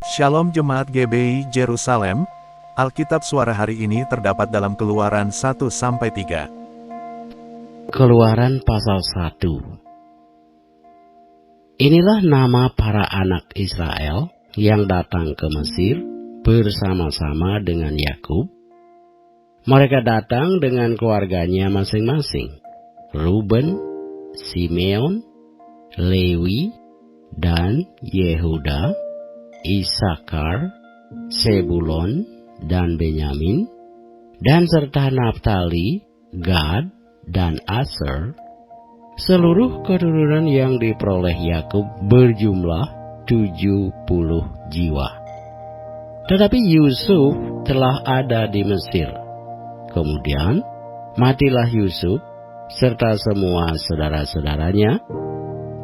Shalom Jemaat GBI Jerusalem, Alkitab suara hari ini terdapat dalam Keluaran 1-3. Keluaran pasal 1. Inilah nama para anak Israel yang datang ke Mesir bersama-sama dengan Yakub. Mereka datang dengan keluarganya masing-masing: Ruben, Simeon, Lewi, dan Yehuda, Isakar, Sebulon, dan Benyamin, dan serta Naftali, Gad, dan Aser. Seluruh keturunan yang diperoleh Yakub berjumlah 70 jiwa. Tetapi Yusuf telah ada di Mesir. Kemudian matilah Yusuf serta semua saudara-saudaranya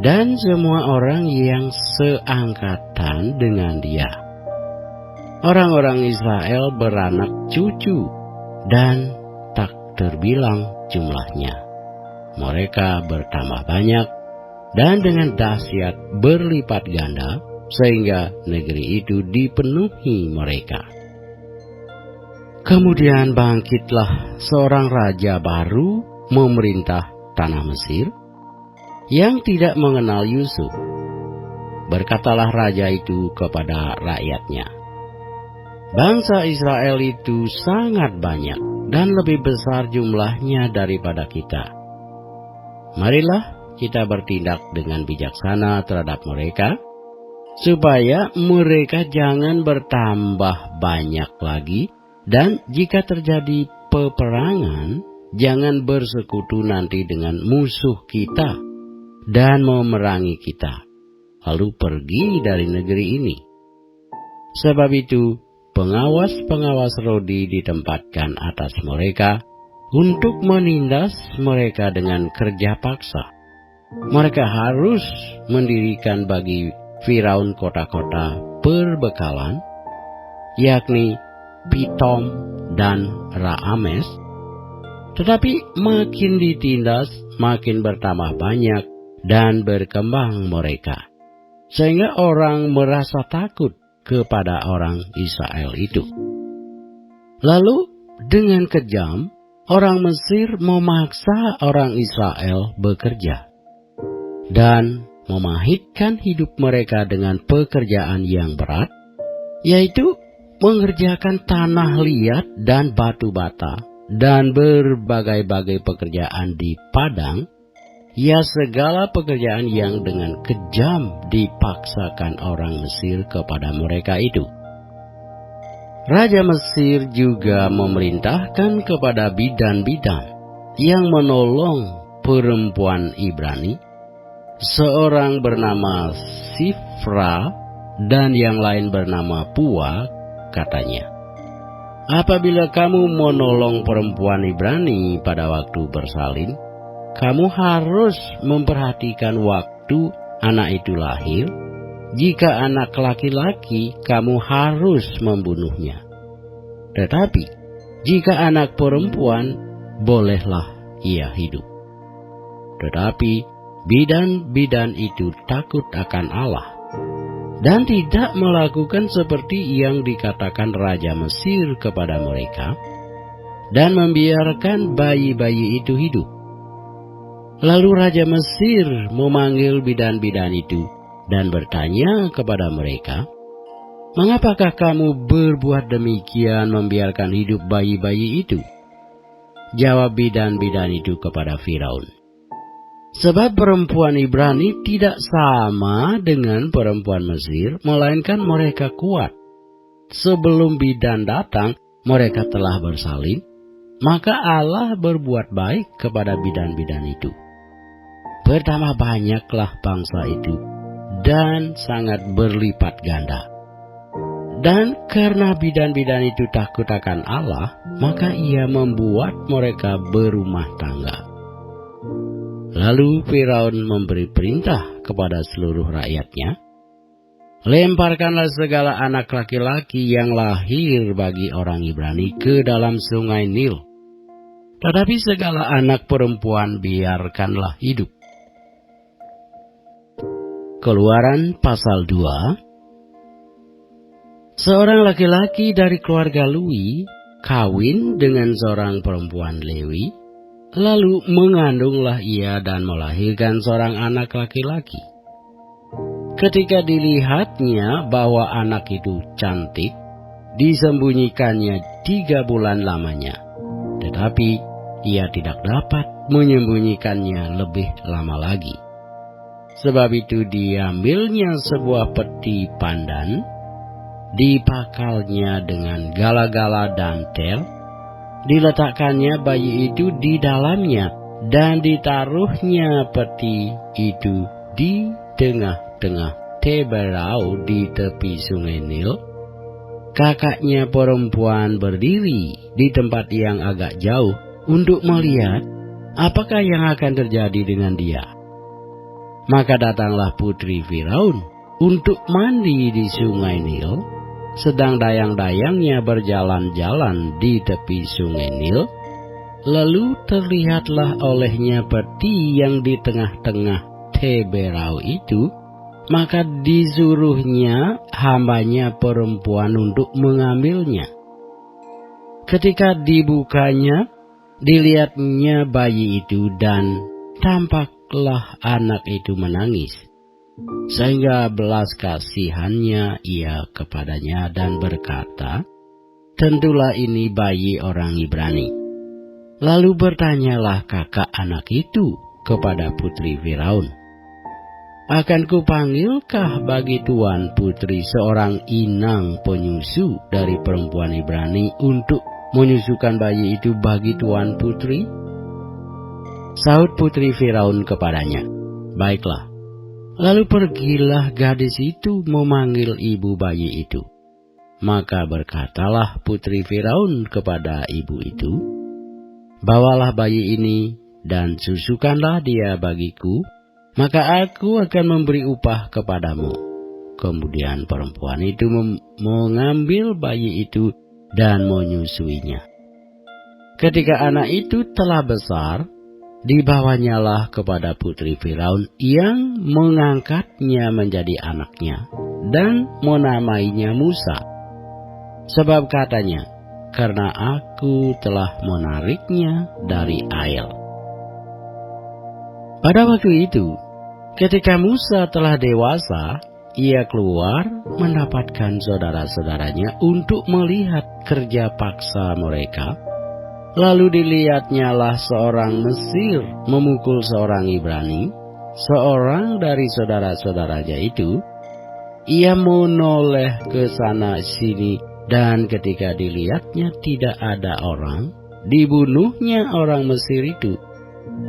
dan semua orang yang seangkatan dengan dia. Orang-orang Israel beranak cucu dan tak terbilang jumlahnya. Mereka bertambah banyak dan dengan dahsyat berlipat ganda sehingga negeri itu dipenuhi mereka. Kemudian bangkitlah seorang raja baru memerintah tanah Mesir yang tidak mengenal Yusuf. Berkatalah raja itu kepada rakyatnya, "Bangsa Israel itu sangat banyak dan lebih besar jumlahnya daripada kita. Marilah kita bertindak dengan bijaksana terhadap mereka, supaya mereka jangan bertambah banyak lagi, dan jika terjadi peperangan, jangan bersekutu nanti dengan musuh kita dan memerangi kita, lalu pergi dari negeri ini." Sebab itu pengawas-pengawas Rodi ditempatkan atas mereka untuk menindas mereka dengan kerja paksa. Mereka harus mendirikan bagi Firaun kota-kota perbekalan, yakni Pitom dan Raames. Tetapi makin ditindas, makin bertambah banyak dan berkembang mereka, sehingga orang merasa takut kepada orang Israel itu. Lalu dengan kejam, orang Mesir memaksa orang Israel bekerja dan memahitkan hidup mereka dengan pekerjaan yang berat, yaitu mengerjakan tanah liat dan batu bata dan berbagai-bagai pekerjaan di padang, ya segala pekerjaan yang dengan kejam dipaksakan orang Mesir kepada mereka itu. Raja Mesir juga memerintahkan kepada bidan-bidan yang menolong perempuan Ibrani, seorang bernama Sifra dan yang lain bernama Pua, katanya, "Apabila kamu menolong perempuan Ibrani pada waktu bersalin, kamu harus memperhatikan waktu anak itu lahir. Jika anak laki-laki, kamu harus membunuhnya. Tetapi jika anak perempuan, bolehlah ia hidup." Tetapi bidan-bidan itu takut akan Allah dan tidak melakukan seperti yang dikatakan Raja Mesir kepada mereka, dan membiarkan bayi-bayi itu hidup. Lalu Raja Mesir memanggil bidan-bidan itu dan bertanya kepada mereka, "Mengapakah kamu berbuat demikian membiarkan hidup bayi-bayi itu?" Jawab bidan-bidan itu kepada Firaun, "Sebab perempuan Ibrani tidak sama dengan perempuan Mesir, melainkan mereka kuat. Sebelum bidan datang, mereka telah bersalin, maka Allah berbuat baik kepada bidan-bidan itu. Bertambah banyaklah bangsa itu dan sangat berlipat ganda. Dan karena bidan-bidan itu takut akan Allah, maka ia membuat mereka berumah tangga." Lalu Firaun memberi perintah kepada seluruh rakyatnya, "Lemparkanlah segala anak laki-laki yang lahir bagi orang Ibrani ke dalam sungai Nil. Tetapi segala anak perempuan biarkanlah hidup." Keluaran pasal 2. Seorang laki-laki dari keluarga Lewi kawin dengan seorang perempuan Lewi, lalu mengandunglah ia dan melahirkan seorang anak laki-laki. Ketika dilihatnya bahwa anak itu cantik, disembunyikannya 3 bulan lamanya. Tetapi ia tidak dapat menyembunyikannya lebih lama lagi. Sebab itu diambilnya sebuah peti pandan, dipakalnya dengan gala-gala dantel, diletakkannya bayi itu di dalamnya, dan ditaruhnya peti itu di tengah-tengah teberau di tepi sungai Nil. Kakaknya perempuan berdiri di tempat yang agak jauh untuk melihat apakah yang akan terjadi dengan dia. Maka datanglah putri Firaun untuk mandi di sungai Nil, sedang dayang-dayangnya berjalan-jalan di tepi sungai Nil. Lalu terlihatlah olehnya peti yang di tengah-tengah teberau itu. Maka disuruhnya hambanya perempuan untuk mengambilnya. Ketika dibukanya, dilihatnya bayi itu dan tampaklah anak itu menangis. Sehingga belas kasihannya ia kepadanya dan berkata, "Tentulah ini bayi orang Ibrani." Lalu bertanyalah kakak anak itu kepada putri Firaun, "Akan kupanggilkah bagi tuan putri seorang inang penyusu dari perempuan Ibrani untuk menyusukan bayi itu bagi tuan putri?" Sahut putri Firaun kepadanya, "Baiklah." Lalu pergilah gadis itu memanggil ibu bayi itu. Maka berkatalah putri Firaun kepada ibu itu, "Bawalah bayi ini dan susukanlah dia bagiku, maka aku akan memberi upah kepadamu." Kemudian perempuan itu mengambil bayi itu dan menyusuinya. Ketika anak itu telah besar, dibawanyalah kepada putri Firaun yang mengangkatnya menjadi anaknya dan menamainya Musa. Sebab katanya, "Karena aku telah menariknya dari air." Pada waktu itu, ketika Musa telah dewasa, ia keluar mendapatkan saudara-saudaranya untuk melihat kerja paksa mereka. Lalu dilihatnyalah seorang Mesir memukul seorang Ibrani, seorang dari saudara-saudaranya itu. Ia menoleh ke sana sini, dan ketika dilihatnya tidak ada orang, dibunuhnya orang Mesir itu,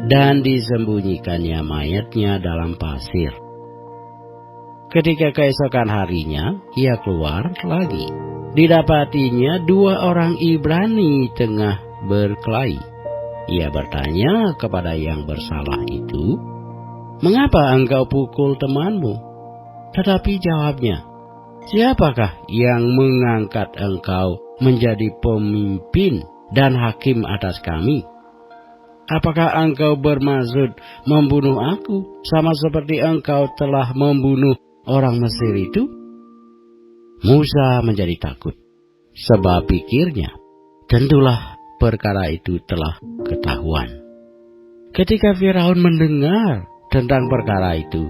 dan disembunyikannya mayatnya dalam pasir. Ketika keesokan harinya, ia keluar lagi. Didapatinya 2 orang Ibrani tengah berkelahi. Ia bertanya kepada yang bersalah itu, "Mengapa engkau pukul temanmu?" Tetapi jawabnya, "Siapakah yang mengangkat engkau menjadi pemimpin dan hakim atas kami? Apakah engkau bermaksud membunuh aku sama seperti engkau telah membunuh orang Mesir itu?" Musa menjadi takut, sebab pikirnya, tentulah perkara itu telah ketahuan. Ketika Firaun mendengar tentang perkara itu,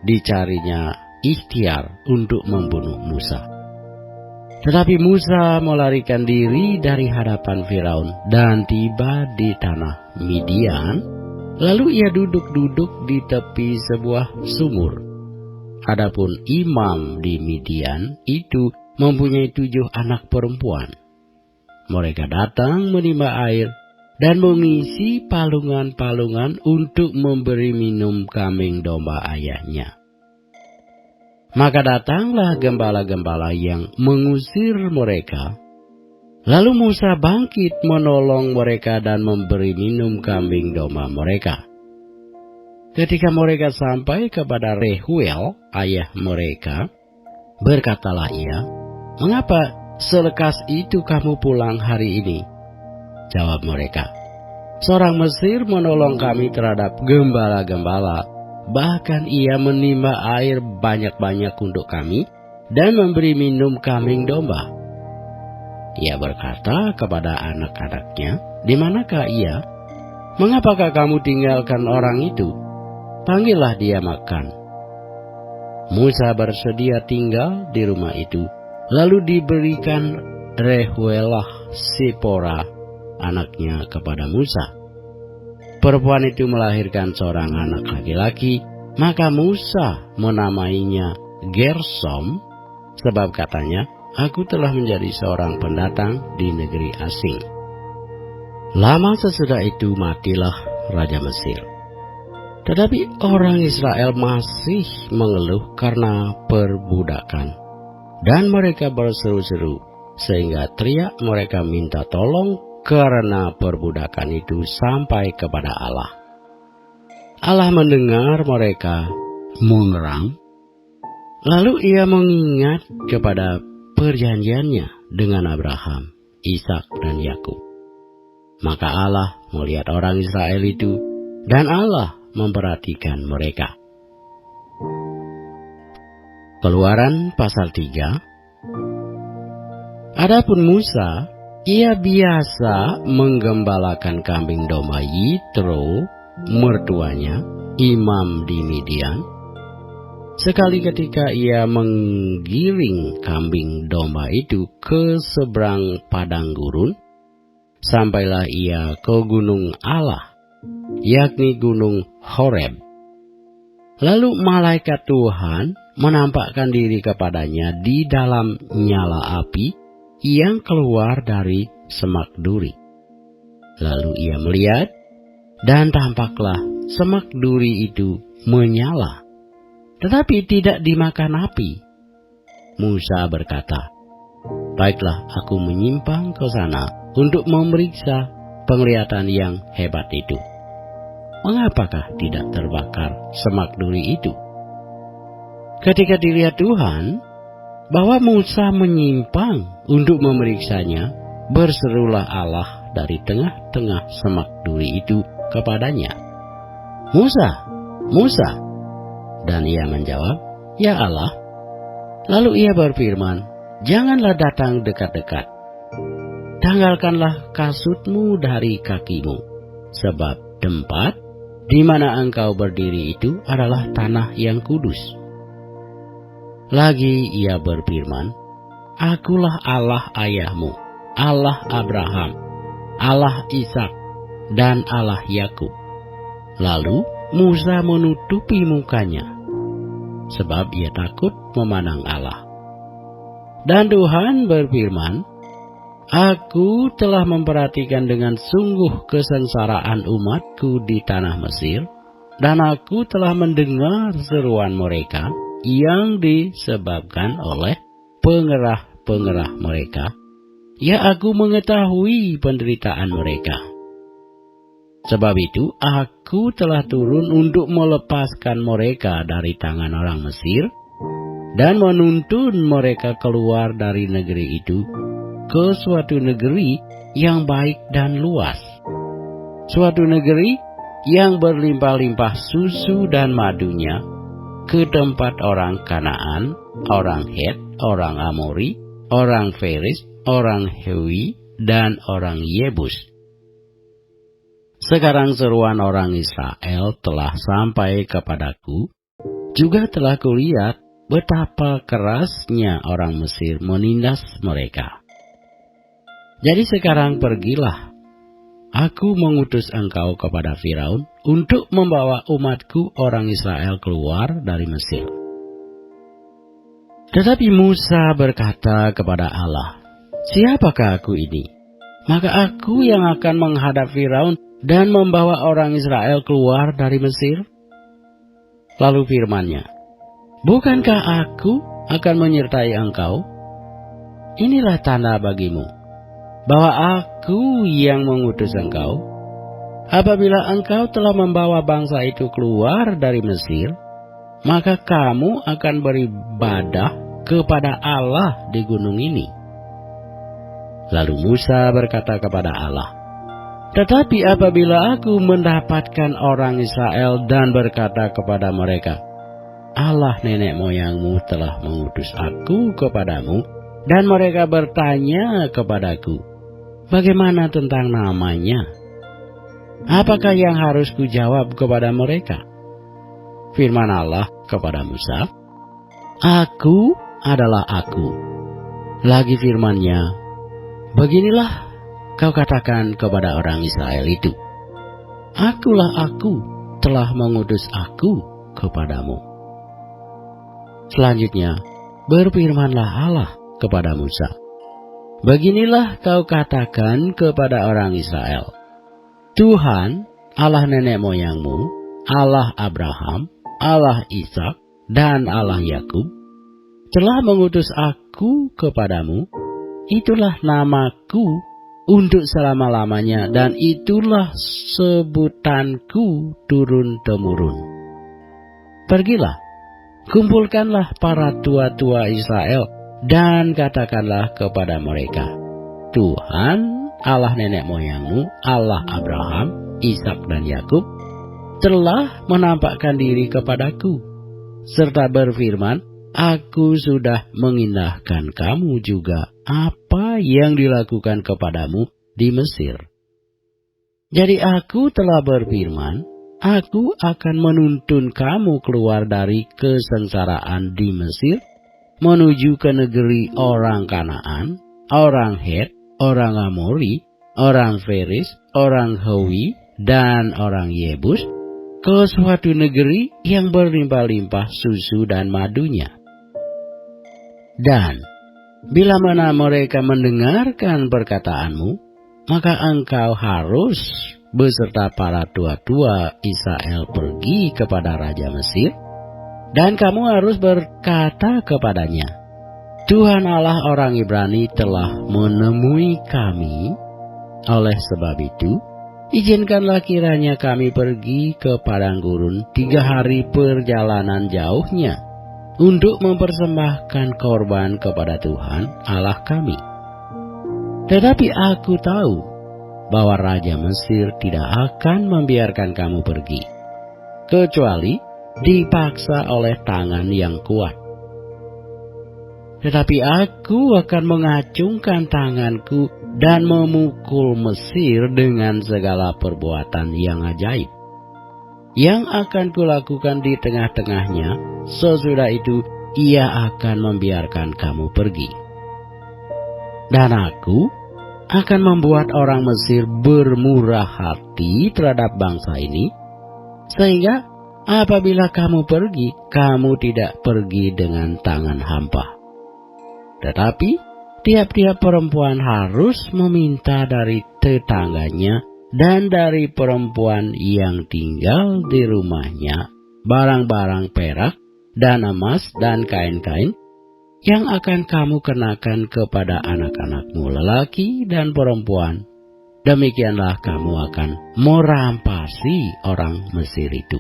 dicarinya ikhtiar untuk membunuh Musa. Tetapi Musa melarikan diri dari hadapan Firaun dan tiba di tanah Midian. Lalu ia duduk-duduk di tepi sebuah sumur. Adapun imam di Midian itu mempunyai 7 anak perempuan. Mereka datang menimba air dan mengisi palungan-palungan untuk memberi minum kambing domba ayahnya. Maka datanglah gembala-gembala yang mengusir mereka. Lalu Musa bangkit menolong mereka dan memberi minum kambing domba mereka. Ketika mereka sampai kepada Rehuel, ayah mereka, berkatalah ia, "Mengapa selekas itu kamu pulang hari ini?" Jawab mereka, "Seorang Mesir menolong kami terhadap gembala-gembala. Bahkan ia menimba air banyak-banyak untuk kami, dan memberi minum kambing domba. Ia berkata kepada anak-anaknya, "Di manakah ia? Mengapakah kamu tinggalkan orang itu? Panggillah dia makan." Musa bersedia tinggal di rumah itu. Lalu diberikan Rehuelah Sipora anaknya kepada Musa. Perempuan itu melahirkan seorang anak laki-laki, maka Musa menamainya Gersom, sebab katanya, "Aku telah menjadi seorang pendatang di negeri asing." Lama sesudah itu matilah Raja Mesir. Tetapi orang Israel masih mengeluh karena perbudakan. Dan mereka berseru-seru, sehingga teriak mereka minta tolong karena perbudakan itu sampai kepada Allah. Allah mendengar mereka mengerang, lalu ia mengingat kepada perjanjiannya dengan Abraham, Ishak dan Yakub. Maka Allah melihat orang Israel itu, dan Allah memperhatikan mereka. Keluaran pasal 3. Adapun Musa, ia biasa menggembalakan kambing domba Yitro, mertuanya, imam di Midian. Sekali ketika ia menggiring kambing domba itu ke seberang padang gurun, sampailah ia ke gunung Allah, yakni gunung Horeb. Lalu malaikat Tuhan menampakkan diri kepadanya di dalam nyala api yang keluar dari semak duri. Lalu ia melihat, dan tampaklah semak duri itu menyala, tetapi tidak dimakan api. Musa berkata, "Baiklah, aku menyimpang ke sana untuk memeriksa penglihatan yang hebat itu. Mengapakah tidak terbakar semak duri itu?" Ketika dilihat Tuhan bahwa Musa menyimpang untuk memeriksanya, berserulah Allah dari tengah-tengah semak duri itu kepadanya, "Musa, Musa." Dan ia menjawab, "Ya Allah." Lalu ia berfirman, "Janganlah datang dekat-dekat. Tanggalkanlah kasutmu dari kakimu, sebab tempat di mana engkau berdiri itu adalah tanah yang kudus." Lagi ia berfirman, "Akulah Allah ayahmu, Allah Abraham, Allah Ishak, dan Allah Yakub." Lalu Musa menutupi mukanya, sebab ia takut memandang Allah. Dan Tuhan berfirman, "Aku telah memperhatikan dengan sungguh kesengsaraan umatku di tanah Mesir, dan aku telah mendengar seruan mereka yang disebabkan oleh pengerah-pengerah mereka. Ya, aku mengetahui penderitaan mereka. Sebab itu aku telah turun untuk melepaskan mereka dari tangan orang Mesir dan menuntun mereka keluar dari negeri itu ke suatu negeri yang baik dan luas, suatu negeri yang berlimpah-limpah susu dan madunya, ke tempat orang Kanaan, orang Het, orang Amori, orang Feris, orang Hewi, dan orang Yebus." Sekarang seruan orang Israel telah sampai kepadaku, juga telah kulihat betapa kerasnya orang Mesir menindas mereka. Jadi sekarang pergilah, aku mengutus engkau kepada Firaun untuk membawa umatku orang Israel keluar dari Mesir. Tetapi Musa berkata kepada Allah, "Siapakah aku ini? Maka aku yang akan menghadap Firaun dan membawa orang Israel keluar dari Mesir?" Lalu firman-Nya, "Bukankah aku akan menyertai engkau? Inilah tanda bagimu bahwa aku yang mengutus engkau. Apabila engkau telah membawa bangsa itu keluar dari Mesir, maka kamu akan beribadah kepada Allah di gunung ini." Lalu Musa berkata kepada Allah, "Tetapi apabila aku mendapatkan orang Israel dan berkata kepada mereka, Allah nenek moyangmu telah mengutus aku kepadamu, dan mereka bertanya kepadaku, bagaimana tentang namanya? Apakah yang harus kujawab kepada mereka? Firman Allah kepada Musa, Aku adalah Aku. Lagi firman-Nya, beginilah kau katakan kepada orang Israel itu, Akulah Aku, telah mengutus Aku kepadamu. Selanjutnya, berfirmanlah Allah kepada Musa, beginilah kau katakan kepada orang Israel, Tuhan, Allah nenek moyangmu, Allah Abraham, Allah Ishak, dan Allah Yakub, telah mengutus Aku kepadamu. Itulah namaku untuk selama-lamanya, dan itulah sebutanku turun-temurun. Pergilah, kumpulkanlah para tua-tua Israel, dan katakanlah kepada mereka, Tuhan, Allah nenek moyangmu, Allah Abraham, Ishak, dan Yakub, telah menampakkan diri kepadaku, serta berfirman, Aku sudah mengindahkan kamu juga apa yang dilakukan kepadamu di Mesir. Jadi aku telah berfirman, Aku akan menuntun kamu keluar dari kesengsaraan di Mesir, menuju ke negeri orang Kanaan, orang Het, orang Amori, orang Feris, orang Hewi, dan orang Yebus, ke suatu negeri yang berlimpah-limpah susu dan madunya. Dan bila mana mereka mendengarkan perkataanmu, maka engkau harus beserta para tua-tua Israel pergi kepada Raja Mesir, dan kamu harus berkata kepadanya, Tuhan Allah orang Ibrani telah menemui kami. Oleh sebab itu, izinkanlah kiranya kami pergi ke padang gurun 3 hari perjalanan jauhnya, untuk mempersembahkan korban kepada Tuhan Allah kami. Tetapi aku tahu bahwa Raja Mesir tidak akan membiarkan kamu pergi, kecuali dipaksa oleh tangan yang kuat. Tetapi aku akan mengacungkan tanganku dan memukul Mesir dengan segala perbuatan yang ajaib, yang akan kulakukan di tengah-tengahnya. Sesudah itu ia akan membiarkan kamu pergi. Dan aku akan membuat orang Mesir bermurah hati terhadap bangsa ini, sehingga apabila kamu pergi, kamu tidak pergi dengan tangan hampa. Tetapi tiap-tiap perempuan harus meminta dari tetangganya dan dari perempuan yang tinggal di rumahnya barang-barang perak dan emas dan kain-kain yang akan kamu kenakan kepada anak-anakmu lelaki dan perempuan. Demikianlah kamu akan merampasi orang Mesir itu.